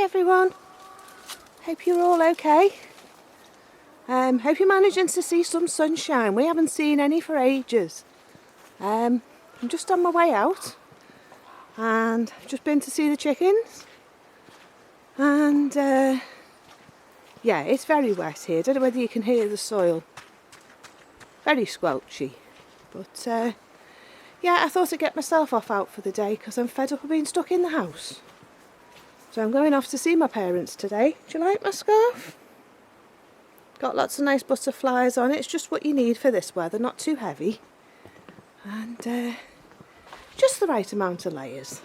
everyone, hope you're all okay. Hope you're managing to see some sunshine. We haven't seen any for ages. I'm just on my way out and I've just been to see the chickens, and yeah, it's very wet here. I don't know whether you can hear the soil, very squelchy, but yeah, I thought I'd get myself off out for the day because I'm fed up of being stuck in the house. So I'm going off to see my parents today. Do you like my scarf? Got lots of nice butterflies on it. It's just what you need for this weather, not too heavy. And just the right amount of layers.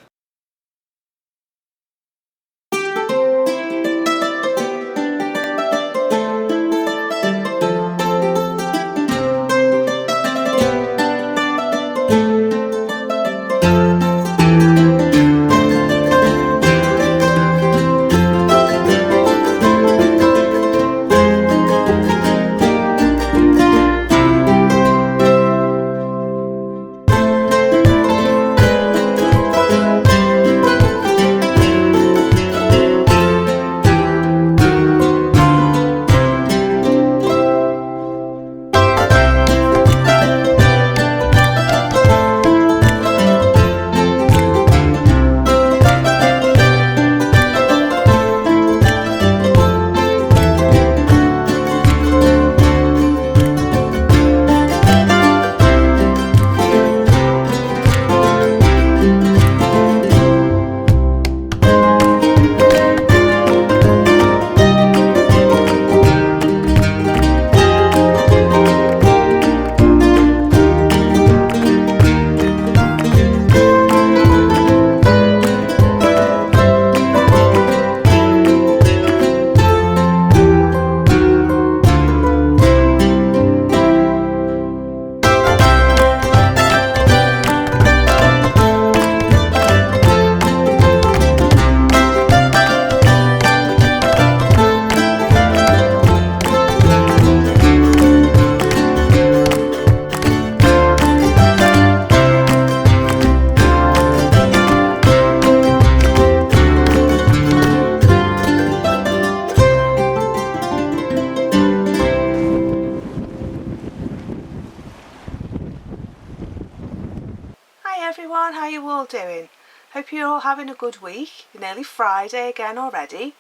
Everyone, how you all doing? Hope you're all having a good week. Nearly Friday again already,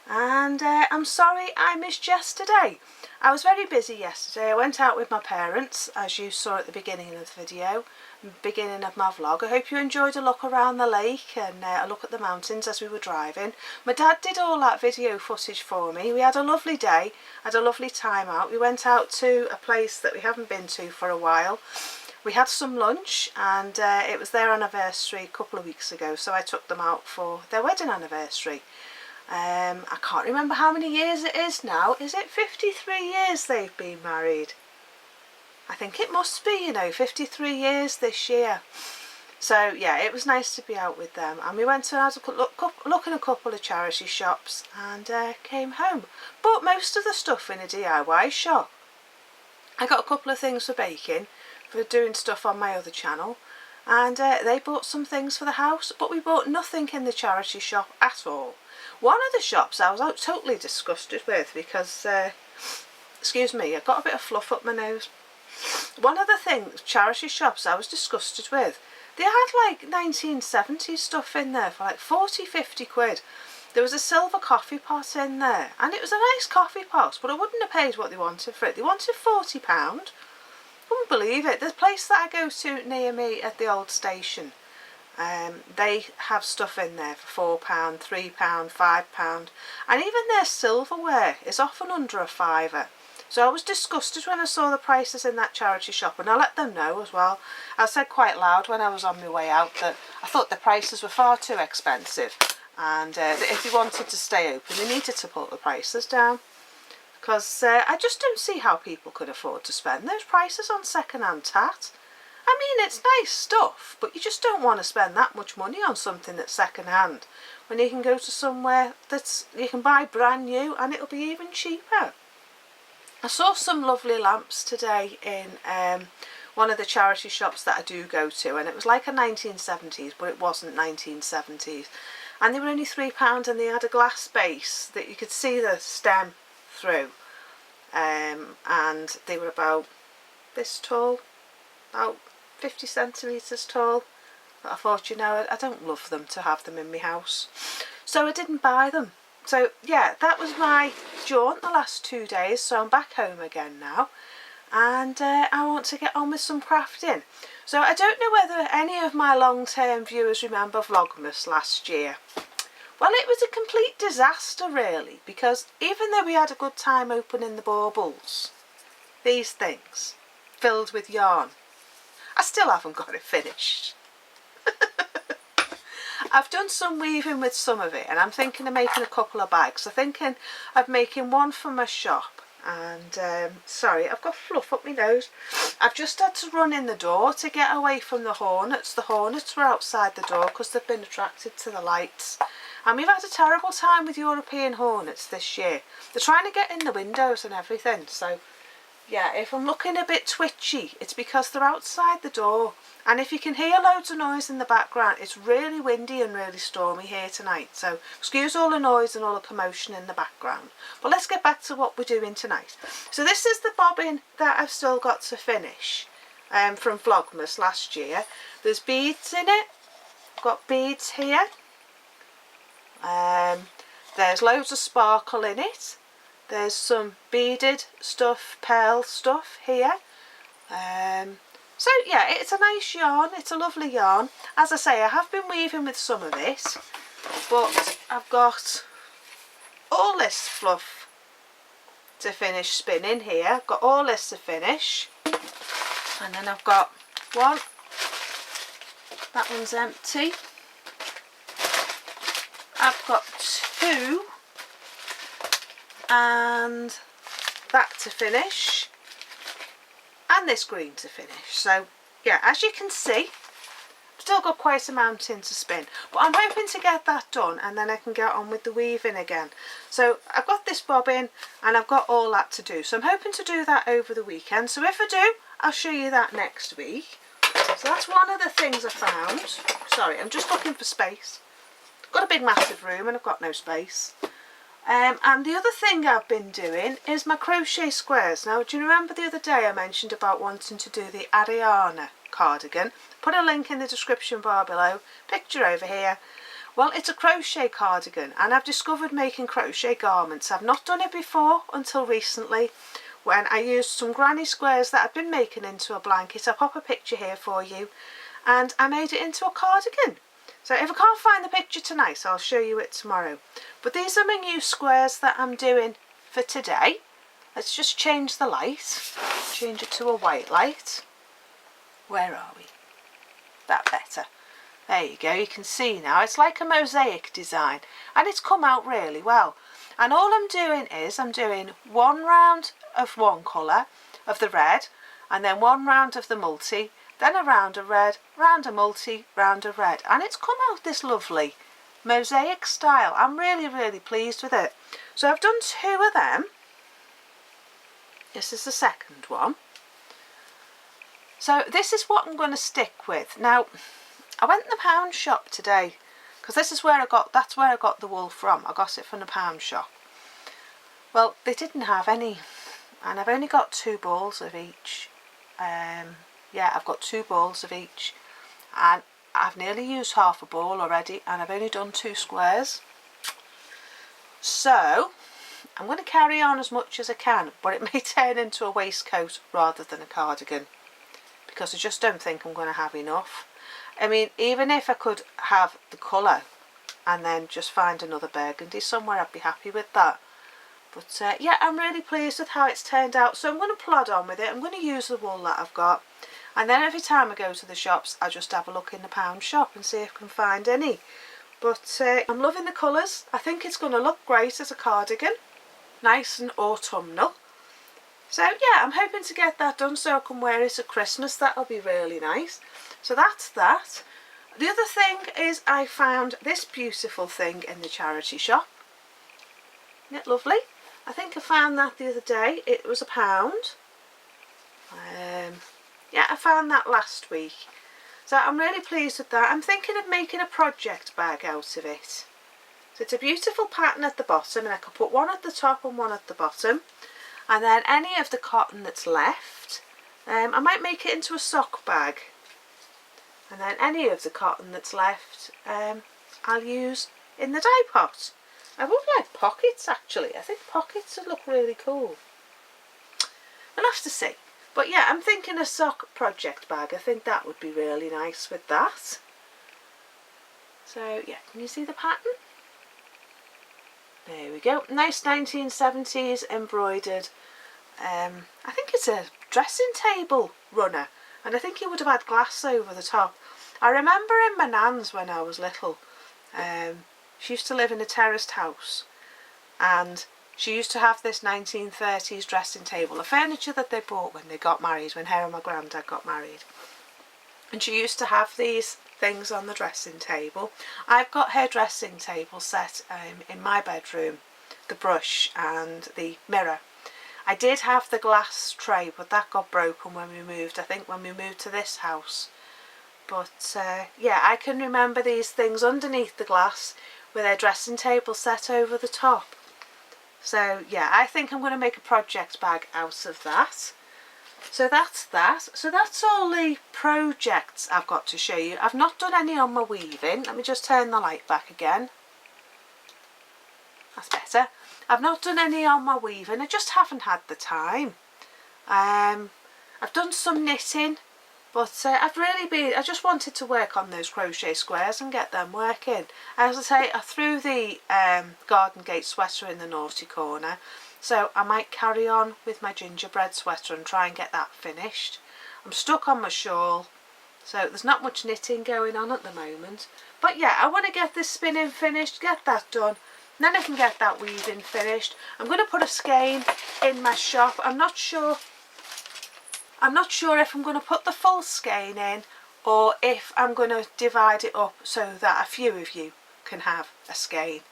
and I'm sorry I missed yesterday. I was very busy yesterday. I went out with my parents, as you saw at the beginning of the video, beginning of my vlog. I hope you enjoyed a look around the lake and a look at the mountains as we were driving. My dad did all that video footage for me. We had a lovely day, had a lovely time out. We went out to a place that we haven't been to for a while. We had some lunch, and it was their anniversary a couple of weeks ago, so I took them out for their wedding anniversary. I can't remember how many years it is now. Is it 53 years they've been married? I think it must be, you know, 53 years this year. So yeah, it was nice to be out with them, and we went to have a look in a couple of charity shops and came home. Bought most of the stuff in a DIY shop. I got a couple of things for baking, for doing stuff on my other channel, and they bought some things for the house, but we bought nothing in the charity shop at all. One of the shops I was totally disgusted with because, excuse me, I got a bit of fluff up my nose. One of the charity shops I was disgusted with, they had like 1970s stuff in there for like 40-50 quid. There was a silver coffee pot in there, and it was a nice coffee pot, but I wouldn't have paid what they wanted for it. They wanted £40. Couldn't believe it. The place that I go to near me at the old station, they have stuff in there for £4, £3, £5, and even their silverware is often under a fiver. So I was disgusted when I saw the prices in that charity shop, and I let them know as well. I said quite loud when I was on my way out that I thought the prices were far too expensive, and that if they wanted to stay open they needed to put the prices down. Because I just don't see how people could afford to spend those prices on second-hand tat. I mean, it's nice stuff, but you just don't want to spend that much money on something that's second-hand when you can go to somewhere that's you can buy brand new and it'll be even cheaper. I saw some lovely lamps today in one of the charity shops that I do go to, and it was like a 1970s, but it wasn't 1970s. and they were only £3, and they had a glass base that you could see the stem through, and they were about this tall, about 50 centimetres tall. But I thought, you know, I don't love them to have them in my house, so I didn't buy them. So yeah, that was my jaunt the last 2 days. So I'm back home again now, and I want to get on with some crafting. So I don't know whether any of my long-term viewers remember Vlogmas last year. Well, it was a complete disaster really, because even though we had a good time opening the baubles, these things filled with yarn, I still haven't got it finished. I've done some weaving with some of it, and I'm thinking of making a couple of bags. I'm thinking of making one for my shop, and sorry, I've got fluff up my nose. I've just had to run in the door to get away from the hornets. The hornets were outside the door because they've been attracted to the lights, and we've had a terrible time with European hornets this year. They're trying to get in the windows and everything, so yeah, if I'm looking a bit twitchy, it's because they're outside the door. And if you can hear loads of noise in the background, it's really windy and really stormy here tonight. So excuse all the noise and all the commotion in the background. But let's get back to what we're doing tonight. So this is the bobbin that I've still got to finish from Vlogmas last year. There's beads in it. I've got beads here. There's loads of sparkle in it. There's some beaded stuff, pearl stuff here. So yeah, it's a nice yarn, it's a lovely yarn. As I say, I have been weaving with some of it, but I've got all this fluff to finish spinning here. I've got all this to finish, and then I've got one, that one's empty. I've got two, and that to finish, and this green to finish. So yeah, as you can see, I've still got quite a mountain to spin, but I'm hoping to get that done and then I can get on with the weaving again. So I've got this bobbin and I've got all that to do, so I'm hoping to do that over the weekend. So if I do, I'll show you that next week. So that's one of the things I found. Sorry, I'm just looking for space. I've got a big massive room and I've got no space. And the other thing I've been doing is my crochet squares. Now, do you remember the other day I mentioned about wanting to do the Ariana cardigan? Put a link in the description bar below, picture over here. Well, it's a crochet cardigan, and I've discovered making crochet garments. I've not done it before until recently, when I used some granny squares that I've been making into a blanket. I'll pop a picture here for you, and I made it into a cardigan. So if I can't find the picture tonight, I'll show you it tomorrow. But these are my new squares that I'm doing for today. Let's just change the light. Change it to a white light. Where are we? That better. There you go, you can see now. It's like a mosaic design, and it's come out really well. And all I'm doing is I'm doing one round of one colour of the red, and then one round of the multi, then a round of red, round of multi, round of red, and it's come out this lovely mosaic style. I'm really pleased with it. So I've done two of them. This is the second one. So this is what I'm going to stick with. Now, I went in the pound shop today, because this is where that's where I got the wool from. I got it from the pound shop. Well, they didn't have any, and I've only got 2 balls of each. Yeah, I've got 2 balls of each, and I've nearly used half a ball already, and I've only done 2 squares. So I'm going to carry on as much as I can, but it may turn into a waistcoat rather than a cardigan, because I just don't think I'm going to have enough. I mean, even if I could have the colour and then just find another burgundy somewhere, I'd be happy with that. But yeah, I'm really pleased with how it's turned out. So I'm going to plod on with it. I'm going to use the wool that I've got. And then every time I go to the shops, I just have a look in the pound shop and see if I can find any. But I'm loving the colours. I think it's going to look great as a cardigan. Nice and autumnal. So yeah, I'm hoping to get that done so I can wear it at Christmas. That'll be really nice. So that's that. The other thing is I found this beautiful thing in the charity shop. Isn't it lovely? I think I found that the other day. It was £1. Yeah, I found that last week. So I'm really pleased with that. I'm thinking of making a project bag out of it. So it's a beautiful pattern at the bottom, and I could put one at the top and one at the bottom. And then any of the cotton that's left, I might make it into a sock bag. And then any of the cotton that's left, I'll use in the dye pot. I would like pockets actually. I think pockets would look really cool. We'll have to see. But yeah, I'm thinking a sock project bag. I think that would be really nice with that. So yeah, can you see the pattern? There we go. Nice 1970s embroidered. I think it's a dressing table runner, and I think it would have had glass over the top. I remember in my nan's when I was little, she used to live in a terraced house, and she used to have this 1930s dressing table, the furniture that they bought when they got married, when her and my granddad got married. And she used to have these things on the dressing table. I've got her dressing table set in my bedroom, the brush and the mirror. I did have the glass tray, but that got broken when we moved, I think when we moved to this house. But yeah, I can remember these things underneath the glass with their dressing table set over the top. So yeah, I think I'm going to make a project bag out of that. So that's that. So that's all the projects I've got to show you. I've not done any on my weaving. Let me just turn the light back again. That's better. I've not done any on my weaving. I just haven't had the time. I've done some knitting, but I just wanted to work on those crochet squares and get them working. As I say, I threw the garden gate sweater in the naughty corner, so I might carry on with my gingerbread sweater and try and get that finished. I'm stuck on my shawl, so there's not much knitting going on at the moment. But yeah, I want to get this spinning finished, get that done, and then I can get that weaving finished. I'm going to put a skein in my shop. I'm not sure if I'm going to put the full skein in, or if I'm going to divide it up so that a few of you can have a skein.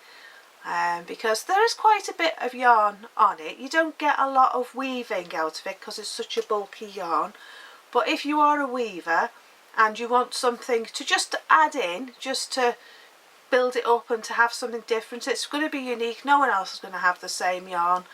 Because there is quite a bit of yarn on it. You don't get a lot of weaving out of it because it's such a bulky yarn. But if you are a weaver and you want something to just add in, just to build it up and to have something different, it's going to be unique. No one else is going to have the same yarn.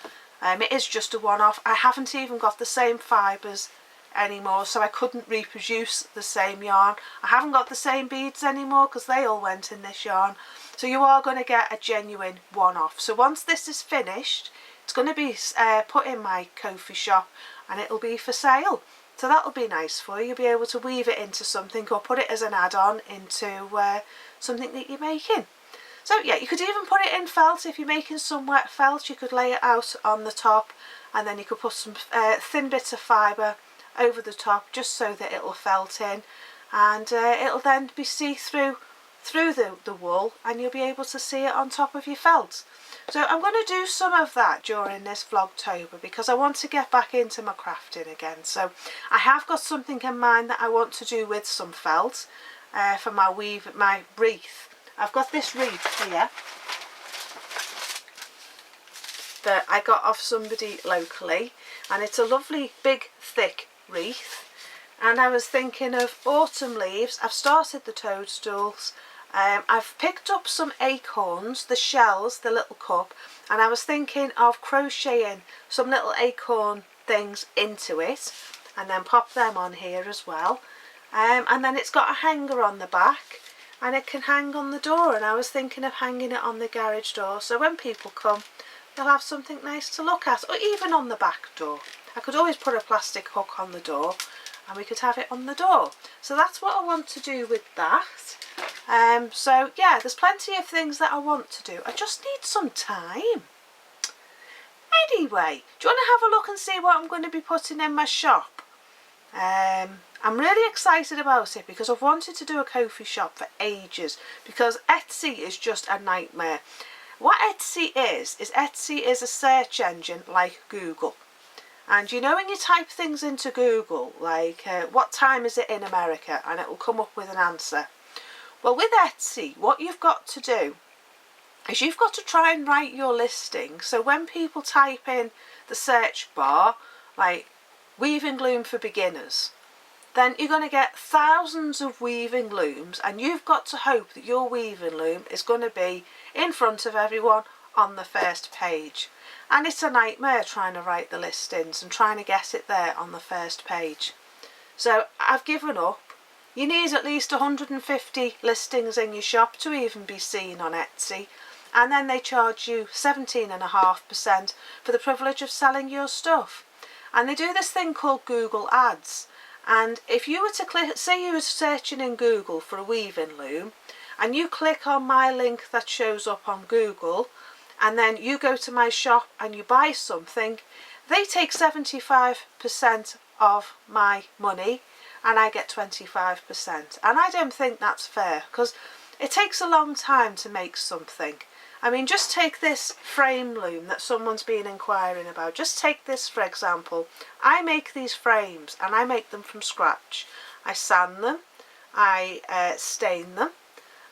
It is just a one-off. I haven't even got the same fibres anymore, so I couldn't reproduce the same yarn. I haven't got the same beads anymore because they all went in this yarn. So you are going to get a genuine one-off. So once this is finished, it's going to be put in my Ko-fi shop and it'll be for sale. So that'll be nice for you. You'll be able to weave it into something or put it as an add-on into something that you're making. So yeah, you could even put it in felt. If you're making some wet felt, you could lay it out on the top, and then you could put some thin bits of fibre over the top just so that it'll felt in, and it'll then be see-through through the wool, and you'll be able to see it on top of your felt. So I'm going to do some of that during this Vlogtober because I want to get back into my crafting again. So I have got something in mind that I want to do with some felt for my wreath. I've got this wreath here that I got off somebody locally, and it's a lovely big thick wreath. And I was thinking of autumn leaves. I've started the toadstools. I've picked up some acorns, the shells, the little cup, and I was thinking of crocheting some little acorn things into it and then pop them on here as well. And then it's got a hanger on the back and it can hang on the door, and I was thinking of hanging it on the garage door so when people come they'll have something nice to look at, or even on the back door. I could always put a plastic hook on the door and we could have it on the door. So that's what I want to do with that. So yeah, there's plenty of things that I want to do. I just need some time. Anyway, do you want to have a look and see what I'm going to be putting in my shop? I'm really excited about it because I've wanted to do a Ko-fi shop for ages, because Etsy is just a nightmare. What Etsy is Etsy is a search engine like Google. And you know when you type things into Google, like what time is it in America, and it will come up with an answer. Well, with Etsy, what you've got to do is you've got to try and write your listing. So when people type in the search bar, like weaving loom for beginners, then you're going to get thousands of weaving looms, and you've got to hope that your weaving loom is going to be in front of everyone on the first page. And it's a nightmare trying to write the listings and trying to get it there on the first page. So I've given up. You need at least 150 listings in your shop to even be seen on Etsy, and then they charge you 17.5% for the privilege of selling your stuff. And they do this thing called Google Ads. And if you were to click, say you were searching in Google for a weaving loom, and you click on my link that shows up on Google, and then you go to my shop and you buy something, they take 75% of my money and I get 25%. And I don't think that's fair, because it takes a long time to make something. I mean, just take this frame loom that someone's been inquiring about. Just take this for example. I make these frames and I make them from scratch. I sand them, I stain them,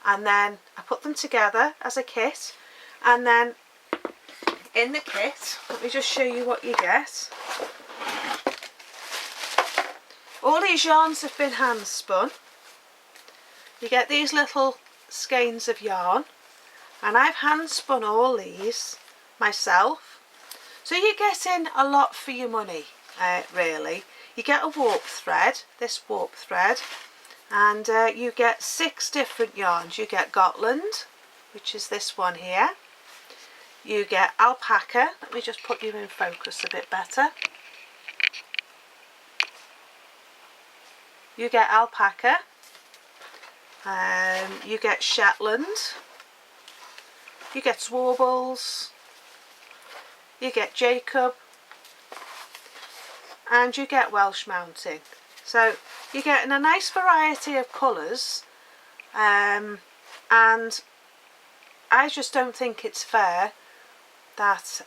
and then I put them together as a kit. And then in the kit, let me just show you what you get. All these yarns have been hand spun. You get these little skeins of yarn, and I've hand spun all these myself. So you're getting a lot for your money, really. You get a warp thread, this warp thread, and you get 6 different yarns. You get Gotland, which is this one here. You get alpaca. Let me just put you in focus a bit better. You get alpaca, you get Shetland, you get Swarbles, you get Jacob, and you get Welsh Mountain. So you're getting a nice variety of colours, and I just don't think it's fair that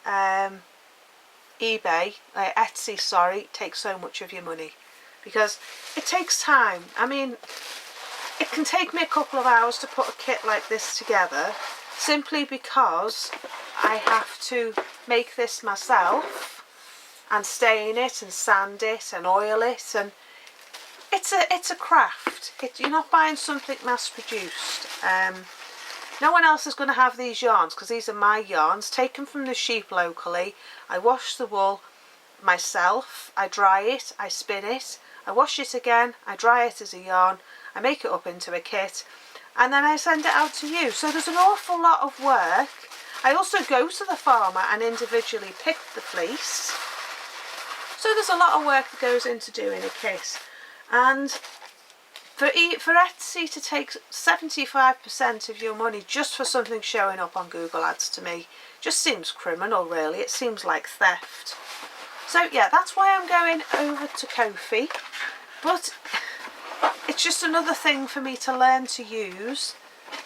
Etsy, sorry, takes so much of your money. Because it takes time. I mean, it can take me a couple of hours to put a kit like this together, simply because I have to make this myself and stain it and sand it and oil it, and it's a craft. You're not buying something mass produced. No one else is going to have these yarns, because these are my yarns taken from the sheep locally. I wash the wool myself, I dry it, I spin it, I wash it again, I dry it as a yarn, I make it up into a kit, and then I send it out to you. So there's an awful lot of work. I also go to the farmer and individually pick the fleece. So there's a lot of work that goes into doing a kit. And for Etsy to take 75% of your money just for something showing up on Google Ads, to me just seems criminal, really. It seems like theft. So yeah, that's why I'm going over to Ko-fi, but it's just another thing for me to learn to use.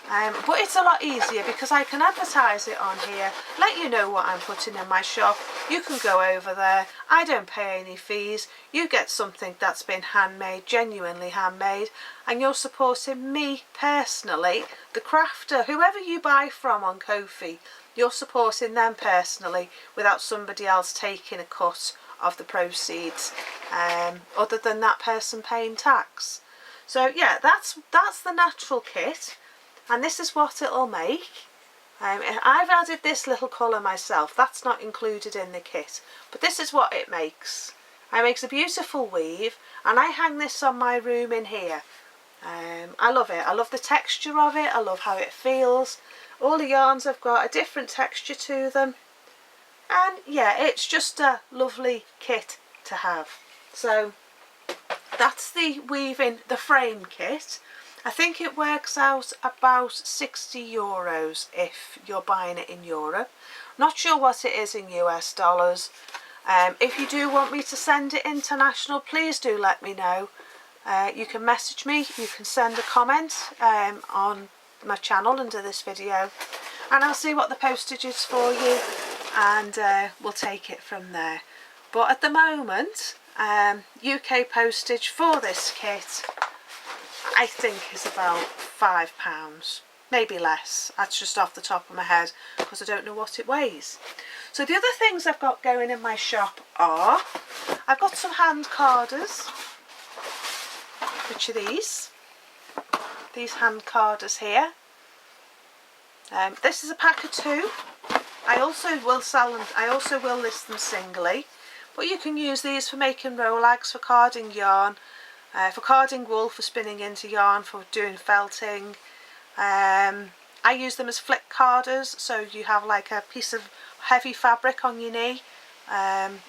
But it's a lot easier because I can advertise it on here, let you know what I'm putting in my shop. You can go over there, I don't pay any fees, you get something that's been handmade, genuinely handmade, and you're supporting me personally, the crafter. Whoever you buy from on Ko-fi, you're supporting them personally without somebody else taking a cut of the proceeds, other than that person paying tax. So yeah, that's the natural kit. And this is what it'll make. I've added this little colour myself. That's not included in the kit. But this is what it makes. It makes a beautiful weave. And I hang this on my room in here. I love it. I love the texture of it. I love how it feels. All the yarns have got a different texture to them. And yeah, it's just a lovely kit to have. So that's the weaving, the frame kit. I think it works out about €60 if you're buying it in Europe. Not sure what it is in US dollars. If you do want me to send it international, please do let me know. You can message me, you can send a comment on my channel under this video, and I'll see what the postage is for you, and we'll take it from there. But at the moment, UK postage for this kit I think is about £5, maybe less. That's just off the top of my head because I don't know what it weighs. So the other things I've got going in my shop are, I've got some hand carders. which are these hand carders here. This is a pack of 2. I also will sell them, I also will list them singly, but you can use these for making rolags, for carding yarn, for carding wool, for spinning into yarn, for doing felting. I use them as flick carders, so you have like a piece of heavy fabric on your knee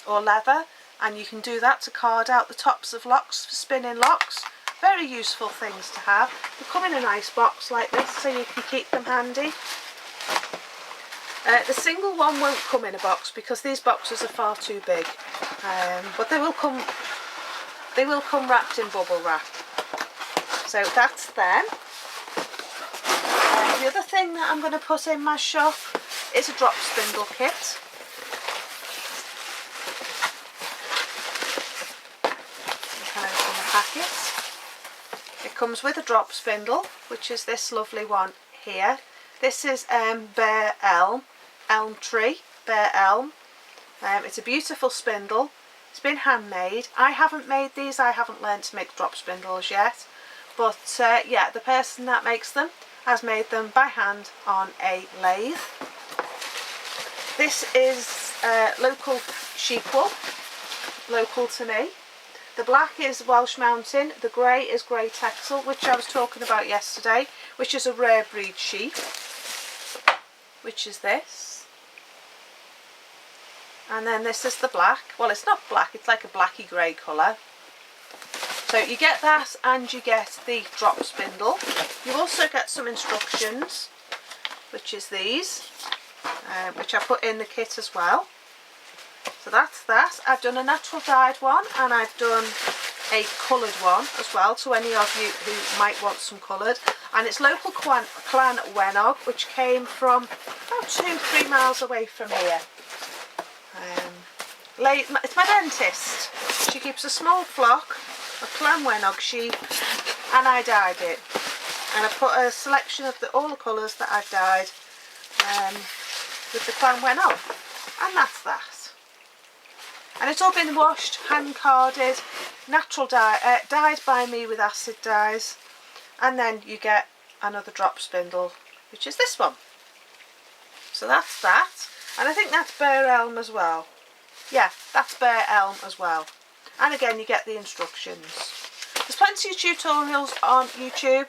or leather, and you can do that to card out the tops of locks for spinning locks. Very useful things to have. They come in a nice box like this, so you can keep them handy. The single one won't come in a box because these boxes are far too big, but they will come wrapped in bubble wrap. So that's them. The other thing that I'm going to put in my shop is a drop spindle kit. You can open the packet. It comes with a drop spindle, which is this lovely one here. This is Bare Elm Tree, Bare Elm. It's a beautiful spindle. It's been handmade. I haven't made these, I haven't learned to make drop spindles yet. But yeah, the person that makes them has made them by hand on a lathe. This is local sheep wool, local to me. The black is Welsh Mountain, the grey is Grey Texel, which I was talking about yesterday, which is a rare breed sheep, which is this. And then this is the black. Well, it's not black, it's like a blacky grey colour. So you get that and you get the drop spindle. You also get some instructions, which is these, which I put in the kit as well. So that's that. I've done a natural dyed one and I've done a coloured one as well, to any of you who might want some coloured. And it's local Clan Wenog, which came from about 2-3 miles away from here. It's my dentist. She keeps a small flock of Clan Wenog sheep, and I dyed it. And I put a selection of all the colours that I've dyed with the Clan Wenog, and that's that. And it's all been washed, hand carded, natural dye, dyed by me with acid dyes, and then you get another drop spindle, which is this one. So that's that, and I think that's Bare Elm as well. Yeah, that's Bare Elm as well. And again, you get the instructions. There's plenty of tutorials on YouTube,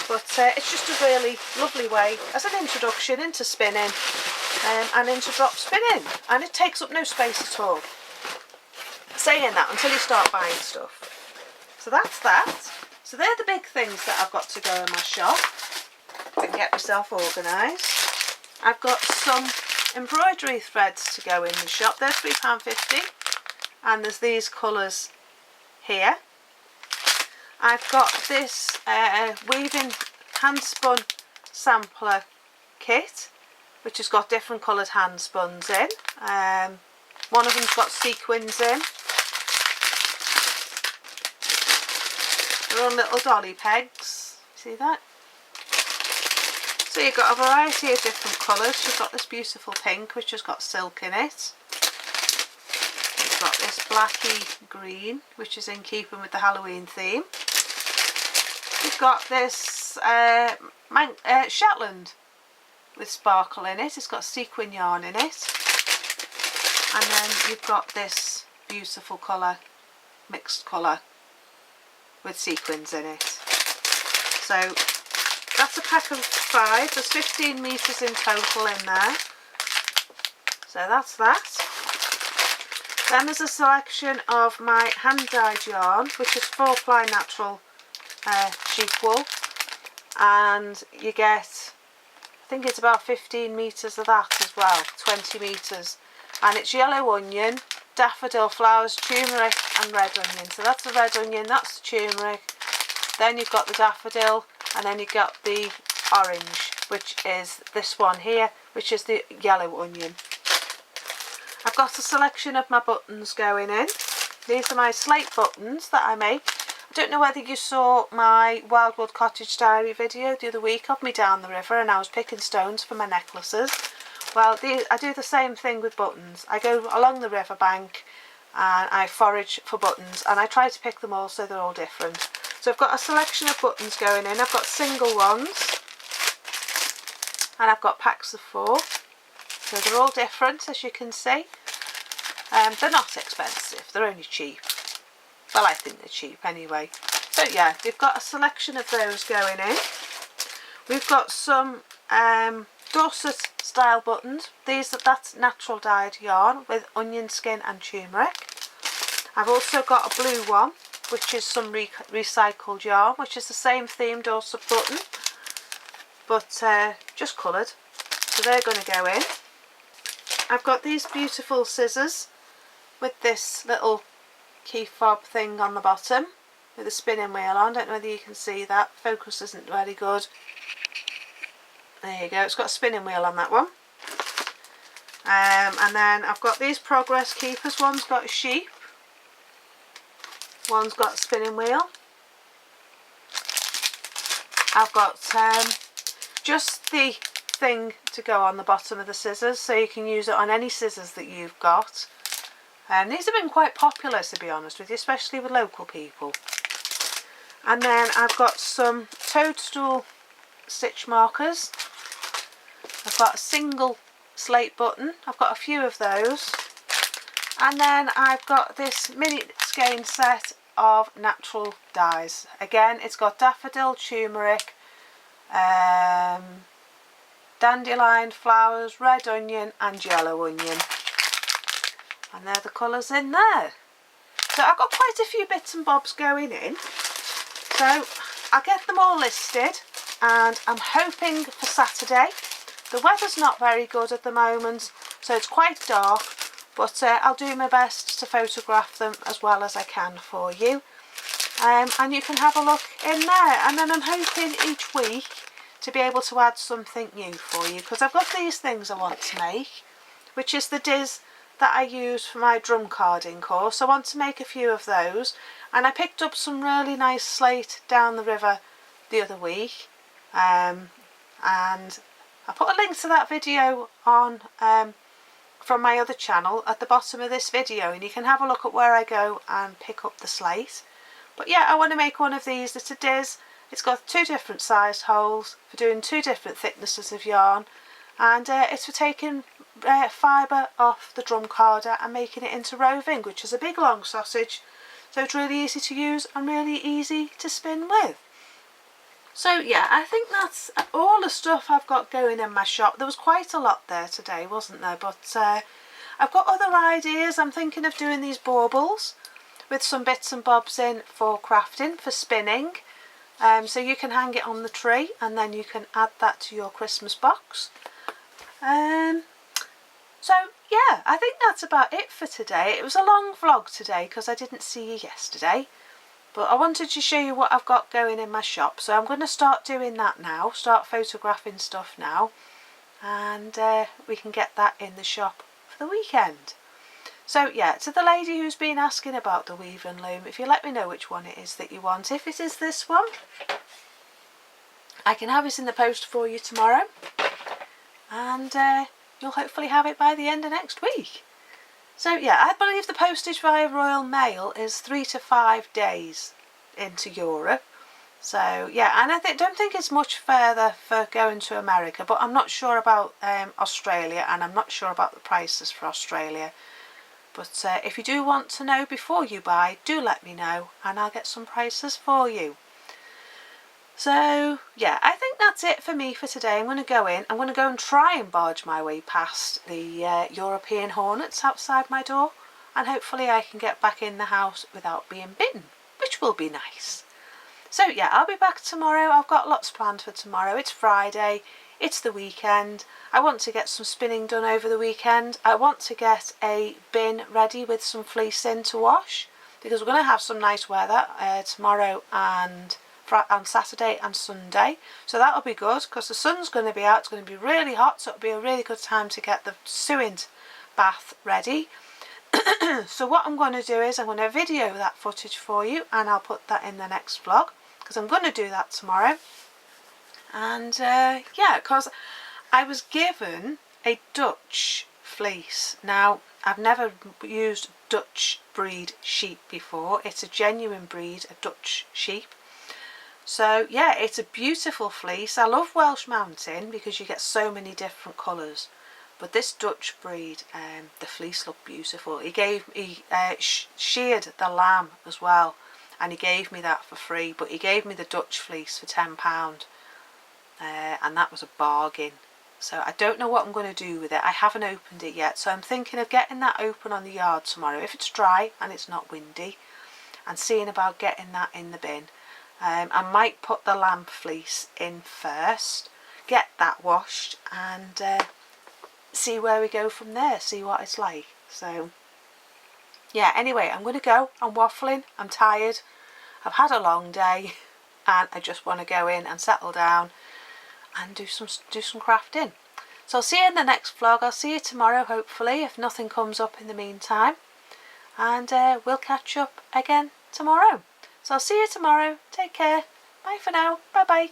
but it's just a really lovely way as an introduction into spinning and into drop spinning, and it takes up no space at all. Saying that until you start buying stuff. So that's that. So they're the big things that I've got to go in my shop. If I can get myself organised. I've got some embroidery threads to go in the shop. They're £3.50, and there's these colours here. I've got this weaving hand spun sampler kit, which has got different coloured hand spuns in. One of them's got sequins in. They're on little dolly pegs. See that? So you've got a variety of different colours. You've got this beautiful pink, which has got silk in it. You've got this blacky green, which is in keeping with the Halloween theme. You've got this Shetland with sparkle in it. It's got sequin yarn in it. And then you've got this beautiful colour, mixed colour with sequins in it. So that's a pack of 5. There's 15 metres in total in there. So that's that. Then there's a selection of my hand dyed yarn, which is 4-ply natural sheep wool, and you get, I think it's about 15 metres of that as well, 20 metres, and it's yellow onion, daffodil flowers, turmeric and red onion. So that's the red onion, that's the turmeric, then you've got the daffodil, and then you've got the orange, which is this one here, which is the yellow onion. I've got a selection of my buttons going in. These are my slate buttons that I make. I don't know whether you saw my Wildwood Cottage Diary video the other week of me down the river and I was picking stones for my necklaces. Well, I do the same thing with buttons. I go along the river bank and I forage for buttons, and I try to pick them all so they're all different. So I've got a selection of buttons going in. I've got single ones and I've got packs of 4. So they're all different, as you can see. They're not expensive, they're only cheap. Well, I think they're cheap anyway. So yeah, we've got a selection of those going in. We've got some Dorset style buttons. That's natural dyed yarn with onion skin and turmeric. I've also got a blue one, which is some recycled yarn, which is the same theme Dorset button, but just coloured. So they're going to go in. I've got these beautiful scissors with this little key fob thing on the bottom with a spinning wheel on. Don't know whether you can see that. Focus isn't very good. There you go. It's got a spinning wheel on that one. And then I've got these progress keepers. One's got a sheep. One's got a spinning wheel. I've got just the thing to go on the bottom of the scissors, so you can use it on any scissors that you've got. And these have been quite popular, to be honest with you, especially with local people. And then I've got some toadstool stitch markers. I've got a single slate button. I've got a few of those. And then I've got this mini skein set of natural dyes. Again, it's got daffodil, turmeric, dandelion, flowers, red onion and yellow onion. And they're the colours in there. So I've got quite a few bits and bobs going in. So I'll get them all listed, and I'm hoping for Saturday. The weather's not very good at the moment, so it's quite dark, but I'll do my best to photograph them as well as I can for you. And you can have a look in there, and then I'm hoping each week to be able to add something new for you, because I've got these things I want to make, which is the diz that I use for my drum carding course. I want to make a few of those, and I picked up some really nice slate down the river the other week, and I put a link to that video on from my other channel at the bottom of this video, and you can have a look at where I go and pick up the slate. But yeah, I want to make one of these. It's a diz. It's got 2 different sized holes for doing 2 different thicknesses of yarn, and it's for taking fibre off the drum carder and making it into roving, which is a big long sausage, so it's really easy to use and really easy to spin with. So yeah, I think that's all the stuff I've got going in my shop. There was quite a lot there today, wasn't there? But I've got other ideas. I'm thinking of doing these baubles with some bits and bobs in for crafting, for spinning. So you can hang it on the tree, and then you can add that to your Christmas box. So yeah, I think that's about it for today. It was a long vlog today because I didn't see you yesterday, but I wanted to show you what I've got going in my shop. So I'm going to start doing that now, start photographing stuff now, and we can get that in the shop for the weekend. So yeah, to the lady who's been asking about the weave and loom, if you let me know which one it is that you want, if it is this one, I can have it in the post for you tomorrow, and you'll hopefully have it by the end of next week. So yeah, I believe the postage via Royal Mail is 3 to 5 days into Europe. So yeah, and I don't think it's much further for going to America, but I'm not sure about Australia, and I'm not sure about the prices for Australia. But if you do want to know before you buy, do let me know, and I'll get some prices for you. So yeah, I think that's it for me for today. I'm going to go and try and barge my way past the European hornets outside my door, and hopefully I can get back in the house without being bitten, which will be nice. So yeah, I'll be back tomorrow. I've got lots planned for tomorrow. It's Friday, it's the weekend. I want to get some spinning done over the weekend. I want to get a bin ready with some fleece in to wash, because we're going to have some nice weather tomorrow and on Saturday and Sunday, so that'll be good because the sun's going to be out. It's going to be really hot, so it'll be a really good time to get the sewing bath ready. So what I'm going to do is I'm going to video that footage for you, and I'll put that in the next vlog, because I'm going to do that tomorrow. And yeah, because I was given a Dutch fleece. Now, I've never used Dutch breed sheep before. It's a genuine breed, a Dutch sheep. So yeah, it's a beautiful fleece. I love Welsh Mountain because you get so many different colours. But this Dutch breed, the fleece looked beautiful. He sheared the lamb as well, and he gave me that for free. But he gave me the Dutch fleece for £10, and that was a bargain. So I don't know what I'm going to do with it. I haven't opened it yet, so I'm thinking of getting that open on the yard tomorrow if it's dry and it's not windy, and seeing about getting that in the bin. I might put the lamb fleece in first, get that washed, and see where we go from there, see what it's like. So yeah, anyway, I'm going to go. I'm waffling, I'm tired, I've had a long day, and I just want to go in and settle down and do some crafting. So I'll see you in the next vlog. I'll see you tomorrow, hopefully, if nothing comes up in the meantime, and we'll catch up again tomorrow. So I'll see you tomorrow. Take care. Bye for now. Bye bye.